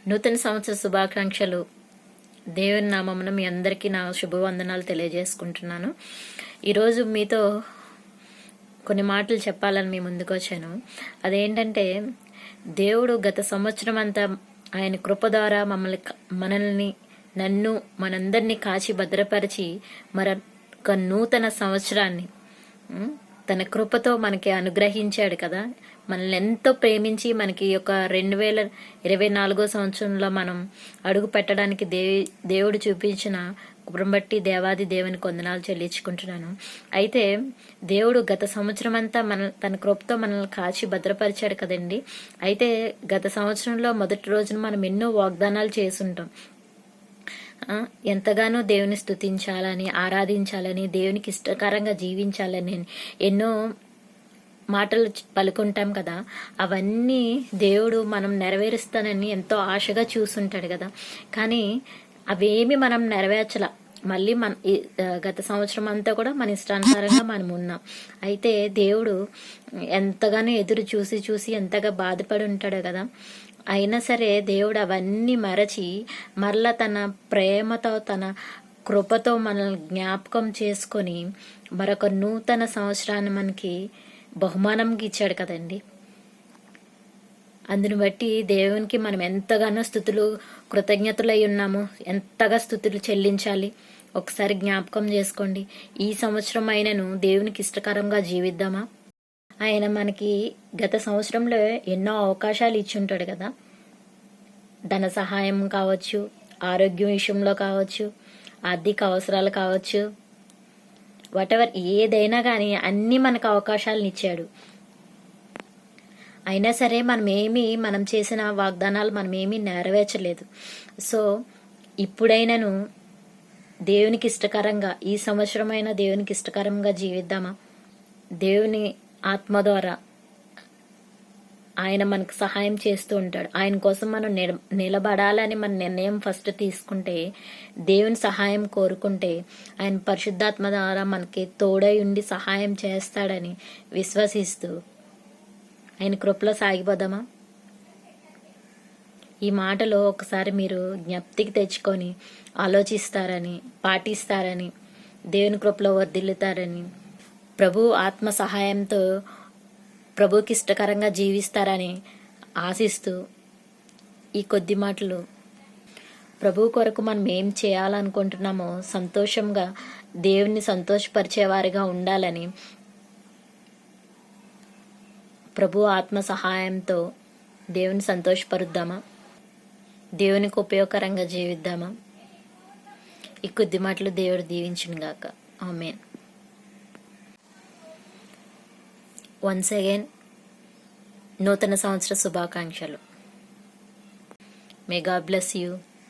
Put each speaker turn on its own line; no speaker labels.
నూతన సంవత్సర శుభాకాంక్షలు. దేవుని నామమున మీ అందరికీ నా శుభవందనాలు తెలియజేసుకుంటున్నాను. ఈరోజు మీతో కొన్ని మాటలు చెప్పాలని మీ ముందుకు వచ్చాను. అదేంటంటే, దేవుడు గత సంవత్సరం అంతా ఆయన కృప ద్వారా నన్ను మనందరినీ కాచి భద్రపరిచి మరొక నూతన సంవత్సరాన్ని తన కృపతో మనకి అనుగ్రహించాడు కదా. మనల్ని ఎంతో ప్రేమించి మనకి ఒక 2024 సంవత్సరంలో మనం అడుగు పెట్టడానికి దేవుడు చూపించిన కృపను బట్టి దేవాది దేవుని వందనాలు చెల్లించుకుంటున్నాను. అయితే దేవుడు గత సంవత్సరం అంతా తన కృపతో మనల్ని కాచి భద్రపరిచాడు కదండి. అయితే గత సంవత్సరంలో మొదటి రోజున మనం ఎన్నో వాగ్దానాలు చేసుంటాం. ఎంతగానో దేవుని స్తుతించాలని, ఆరాధించాలని, దేవునికి ఇష్టకరంగా జీవించాలని ఎన్నో మాటలు పలుకుంటాం కదా. అవన్నీ దేవుడు మనం నెరవేరుస్తానని ఎంతో ఆశగా చూస్తుంటాడు కదా. కానీ అవేమి మనం నెరవేర్చల. మళ్ళీ గత సంవత్సరం అంతా కూడా మన ఇష్టానుసారంగా మనం ఉన్నాం. అయితే దేవుడు ఎంతగానో ఎదురు చూసి ఎంతగా బాధపడి ఉంటాడు కదా. అయినా సరే దేవుడు అవన్నీ మరచి మరలా తన ప్రేమతో తన కృపతో మనల్ని జ్ఞాపకం చేసుకొని మరొక నూతన సంవత్సరాన్ని మనకి బహుమానంగా ఇచ్చాడు కదండి. అందుని బట్టి దేవునికి మనం ఎంతగానో కృతజ్ఞతలై ఉన్నాము. ఎంతగా స్తుతులు చెల్లించాలి ఒకసారి జ్ఞాపకం చేసుకోండి. ఈ సంవత్సరం అయినను దేవునికి ఇష్టకరంగా జీవిద్దామా. ఆయన మనకి గత సంవత్సరంలో ఎన్నో అవకాశాలు ఇచ్చి ఉంటాడు కదా. ధన సహాయం కావచ్చు, ఆరోగ్యం విషయంలో కావచ్చు, ఆర్థిక అవసరాలు కావచ్చు, వాటెవర్ ఏదైనా కానీ అన్నీ మనకు అవకాశాలను ఇచ్చాడు. అయినా సరే మనం చేసిన వాగ్దానాలు మనమేమీ నెరవేర్చలేదు. సో ఇప్పుడైనాను దేవునికి ఇష్టకరంగా, ఈ సంవత్సరమైనా దేవునికి ఇష్టకరంగా జీవిద్దామా. దేవుని ఆత్మ ద్వారా ఆయన మనకు సహాయం చేస్తూ ఉంటాడు. ఆయన కోసం మనం నిలబడాలని మన నిర్ణయం ఫస్ట్ తీసుకుంటే, దేవుని సహాయం కోరుకుంటే, ఆయన పరిశుద్ధాత్మ ద్వారా మనకి తోడై ఉండి సహాయం చేస్తాడని విశ్వసిస్తూ ఆయన కృపలో సాగిపోదామా. ఈ మాటలో ఒకసారి మీరు జ్ఞప్తికి తెచ్చుకొని ఆలోచిస్తారని, పాటిస్తారని, దేవుని కృపలో వర్ధిల్లుతారని, ప్రభు ఆత్మ సహాయంతో ప్రభుకి ఇష్టకరంగా జీవిస్తారని ఆశిస్తూ ఈ కొద్ది మాటలు ప్రభు కొరకు మనం ఏం చేయాలనుకుంటున్నామో సంతోషంగా దేవుని సంతోషపరిచేవారిగా ఉండాలని, ప్రభు ఆత్మ సహాయంతో దేవుని సంతోషపరుద్దామా, దేవునికి ఉపయోగకరంగా జీవిద్దామా. ఈ కొద్ది మాటలు దేవుడు దీవించును గాక. ఆమేన్. వన్స్ అగైన్ నూతన సంవత్సర శుభాకాంక్షలు. May God bless you.